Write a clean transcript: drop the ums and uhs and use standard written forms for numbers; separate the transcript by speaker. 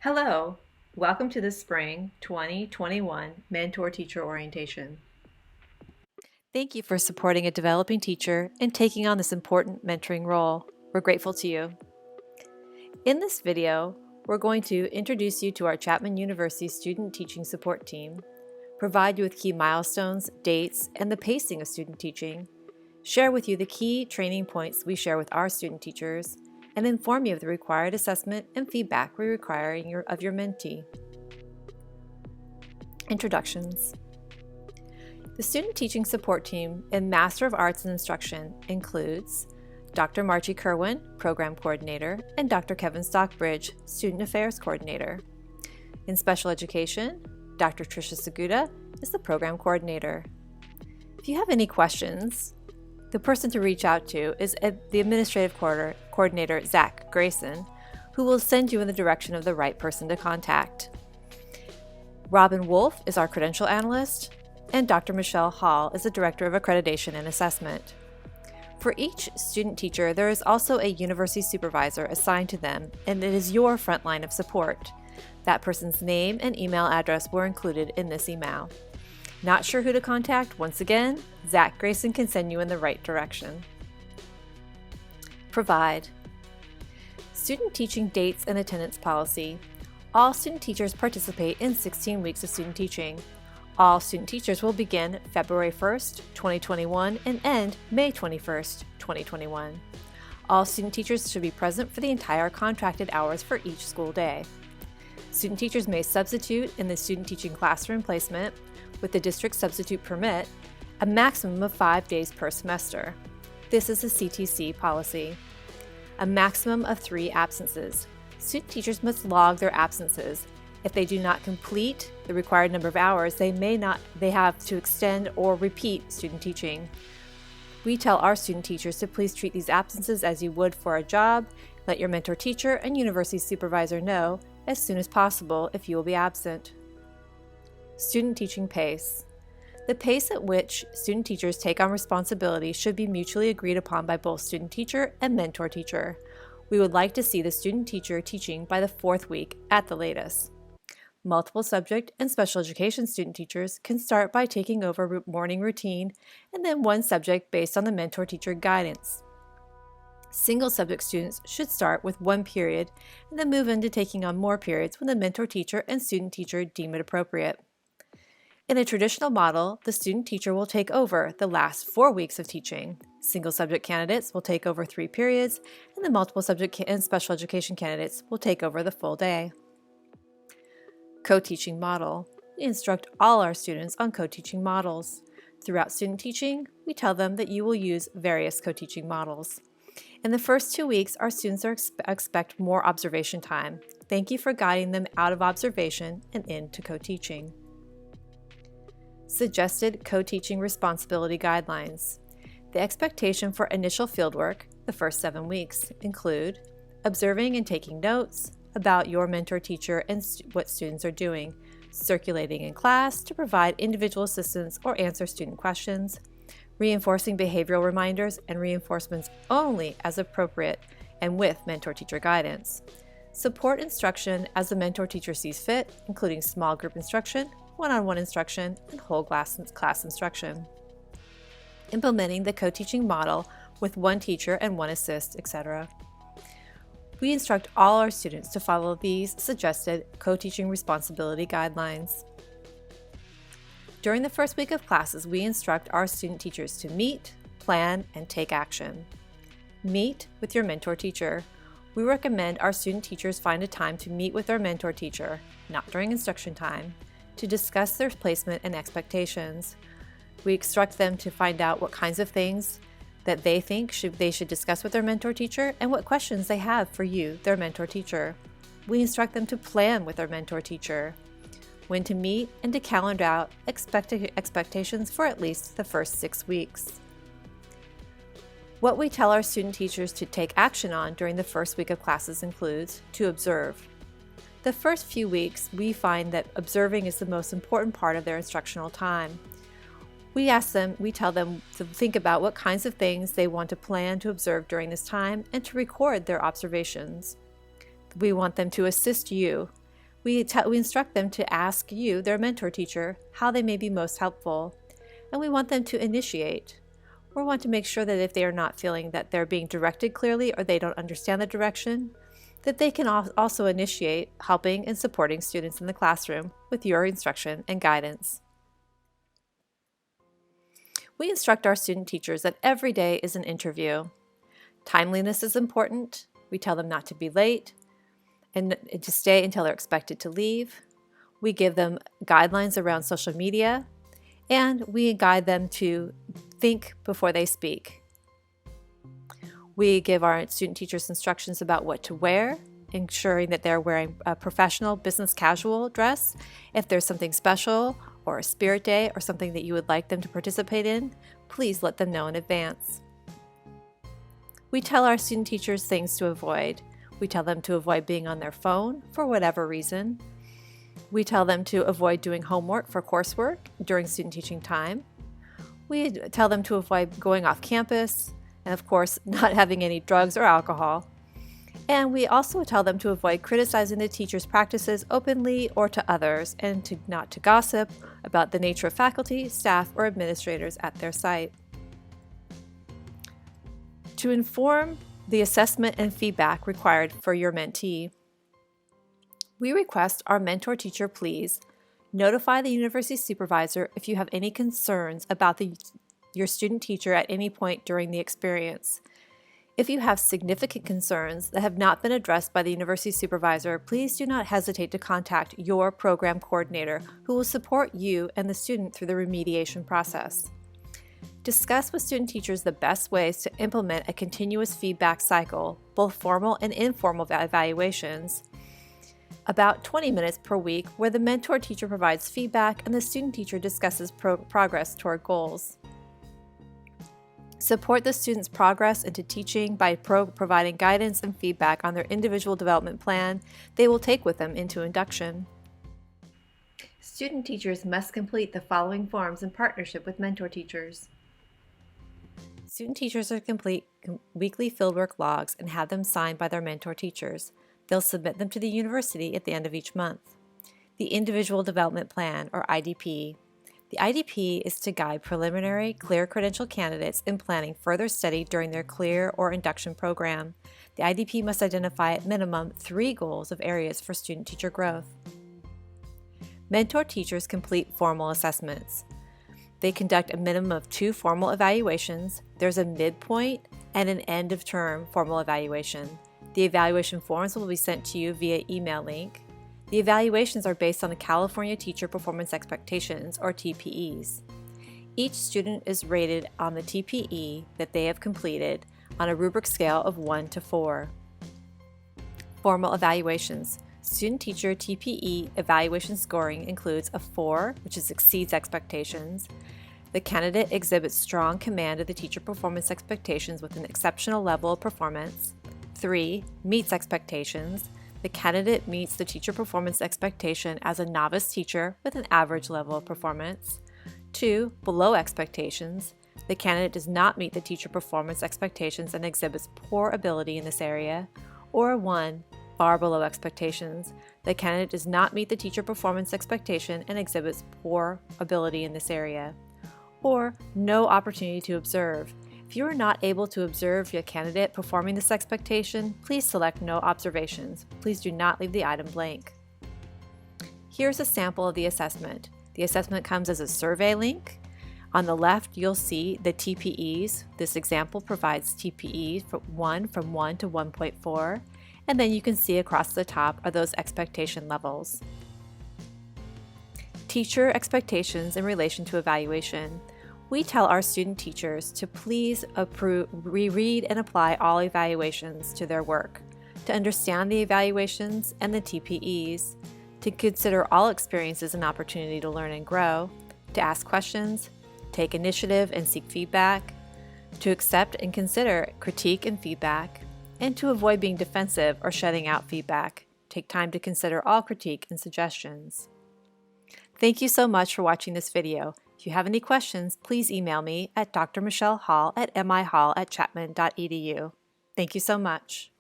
Speaker 1: Hello, welcome to the Spring 2021 Mentor Teacher Orientation. Thank you for supporting a developing teacher and taking on this important mentoring role. We're grateful to you. In this video, we're going to introduce you to our Chapman University Student Teaching Support Team, provide you with key milestones, dates, and the pacing of student teaching, share with you the key training points we share with our student teachers, and inform you of the required assessment and feedback we require of your mentee. Introductions. The Student Teaching Support Team in Master of Arts in Instruction includes Dr. Margie Kerwin, Program Coordinator, and Dr. Kevin Stockbridge, Student Affairs Coordinator. In Special Education, Dr. Tricia Seguda is the Program Coordinator. If you have any questions, the person to reach out to is the Administrative Coordinator, Zach Grayson, who will send you in the direction of the right person to contact. Robin Wolf is our Credential Analyst, and Dr. Michelle Hall is the Director of Accreditation and Assessment. For each student teacher, there is also a University Supervisor assigned to them, and it is your front line of support. That person's name and email address were included in this email. Not sure who to contact? Once again, Zach Grayson can send you in the right direction. Provide. Student teaching dates and attendance policy. All student teachers participate in 16 weeks of student teaching. All student teachers will begin February 1st, 2021 and end May 21st, 2021. All student teachers should be present for the entire contracted hours for each school day. Student teachers may substitute in the student teaching classroom placement with the district substitute permit, a maximum of 5 days per semester. This is a CTC policy. A maximum of 3 absences. Student teachers must log their absences. If they do not complete the required number of hours, they have to extend or repeat student teaching. We tell our student teachers to please treat these absences as you would for a job. Let your mentor teacher and university supervisor know as soon as possible if you will be absent. Student teaching pace. The pace at which student teachers take on responsibility should be mutually agreed upon by both student teacher and mentor teacher. We would like to see the student teacher teaching by the 4th week at the latest. Multiple subject and special education student teachers can start by taking over morning routine and then one subject based on the mentor teacher guidance. Single subject students should start with 1 period and then move into taking on more periods when the mentor teacher and student teacher deem it appropriate. In a traditional model, the student teacher will take over the last 4 weeks of teaching. Single subject candidates will take over 3 periods, and the multiple subject and special education candidates will take over the full day. Co-teaching model. We instruct all our students on co-teaching models. Throughout student teaching, we tell them that you will use various co-teaching models. In the first 2 weeks, our students expect more observation time. Thank you for guiding them out of observation and into co-teaching. Suggested co-teaching responsibility guidelines. The expectation for initial fieldwork, the first 7 weeks, include observing and taking notes about your mentor teacher and what students are doing, circulating in class to provide individual assistance or answer student questions, reinforcing behavioral reminders and reinforcements only as appropriate and with mentor teacher guidance. Support instruction as the mentor teacher sees fit, including small group instruction, one-on-one instruction, and whole class instruction. Implementing the co-teaching model with 1 teacher and 1 assist, etc. We instruct all our students to follow these suggested co-teaching responsibility guidelines. During the first week of classes, we instruct our student teachers to meet, plan, and take action. Meet with your mentor teacher. We recommend our student teachers find a time to meet with their mentor teacher, not during instruction time, to discuss their placement and expectations. We instruct them to find out what kinds of things that they think they should discuss with their mentor teacher and what questions they have for you, their mentor teacher. We instruct them to plan with their mentor teacher, when to meet, and to calendar out expectations for at least the first 6 weeks. What we tell our student teachers to take action on during the first week of classes includes to observe. The first few weeks, we find that observing is the most important part of their instructional time. We tell them to think about what kinds of things they want to plan to observe during this time and to record their observations. We want them to assist you We instruct them to ask you, their mentor teacher, how they may be most helpful, and we want them to initiate. We want to make sure that if they are not feeling that they're being directed clearly or they don't understand the direction, that they can also initiate helping and supporting students in the classroom with your instruction and guidance. We instruct our student teachers that every day is an interview. Timeliness is important. We tell them not to be late and to stay until they're expected to leave. We give them guidelines around social media, and we guide them to think before they speak. We give our student teachers instructions about what to wear, ensuring that they're wearing a professional business casual dress. If there's something special or a spirit day or something that you would like them to participate in, please let them know in advance. We tell our student teachers things to avoid. We tell them to avoid being on their phone for whatever reason. We tell them to avoid doing homework for coursework during student teaching time. We tell them to avoid going off campus, and of course, not having any drugs or alcohol. And we also tell them to avoid criticizing the teacher's practices openly or to others, and not to gossip about the nature of faculty, staff, or administrators at their site. To inform the assessment and feedback required for your mentee, we request our mentor teacher please notify the university supervisor if you have any concerns about your student teacher at any point during the experience. If you have significant concerns that have not been addressed by the university supervisor, please do not hesitate to contact your program coordinator, who will support you and the student through the remediation process. Discuss with student teachers the best ways to implement a continuous feedback cycle, both formal and informal evaluations, about 20 minutes per week, where the mentor teacher provides feedback and the student teacher discusses progress toward goals. Support the student's progress into teaching by providing guidance and feedback on their individual development plan they will take with them into induction. Student teachers must complete the following forms in partnership with mentor teachers. Student teachers are to complete weekly fieldwork logs and have them signed by their mentor teachers. They'll submit them to the university at the end of each month. The Individual Development Plan, or IDP. The IDP is to guide preliminary, clear credential candidates in planning further study during their clear or induction program. The IDP must identify at minimum 3 goals of areas for student-teacher growth. Mentor teachers complete formal assessments. They conduct a minimum of 2 formal evaluations. There's a midpoint and an end-of-term formal evaluation. The evaluation forms will be sent to you via email link. The evaluations are based on the California Teacher Performance Expectations, or TPEs. Each student is rated on the TPE that they have completed on a rubric scale of 1 to 4. Formal evaluations. Student-teacher TPE evaluation scoring includes a 4, which exceeds expectations. The candidate exhibits strong command of the teacher performance expectations with an exceptional level of performance. 3, meets expectations. The candidate meets the teacher performance expectation as a novice teacher with an average level of performance. 2, below expectations. The candidate does not meet the teacher performance expectations and exhibits poor ability in this area. Or 1, far below expectations. The candidate does not meet the teacher performance expectation and exhibits poor ability in this area. Or no opportunity to observe. If you are not able to observe your candidate performing this expectation, please select No Observations. Please do not leave the item blank. Here's a sample of the assessment. The assessment comes as a survey link. On the left, you'll see the TPEs. This example provides TPEs from 1 to 1.4, and then you can see across the top are those expectation levels. Teacher expectations in relation to evaluation. We tell our student teachers to please reread and apply all evaluations to their work, to understand the evaluations and the TPEs, to consider all experiences an opportunity to learn and grow, to ask questions, take initiative and seek feedback, to accept and consider critique and feedback, and to avoid being defensive or shutting out feedback. Take time to consider all critique and suggestions. Thank you so much for watching this video. If you have any questions, please email me at drmichellehall@mihall@chapman.edu. Thank you so much.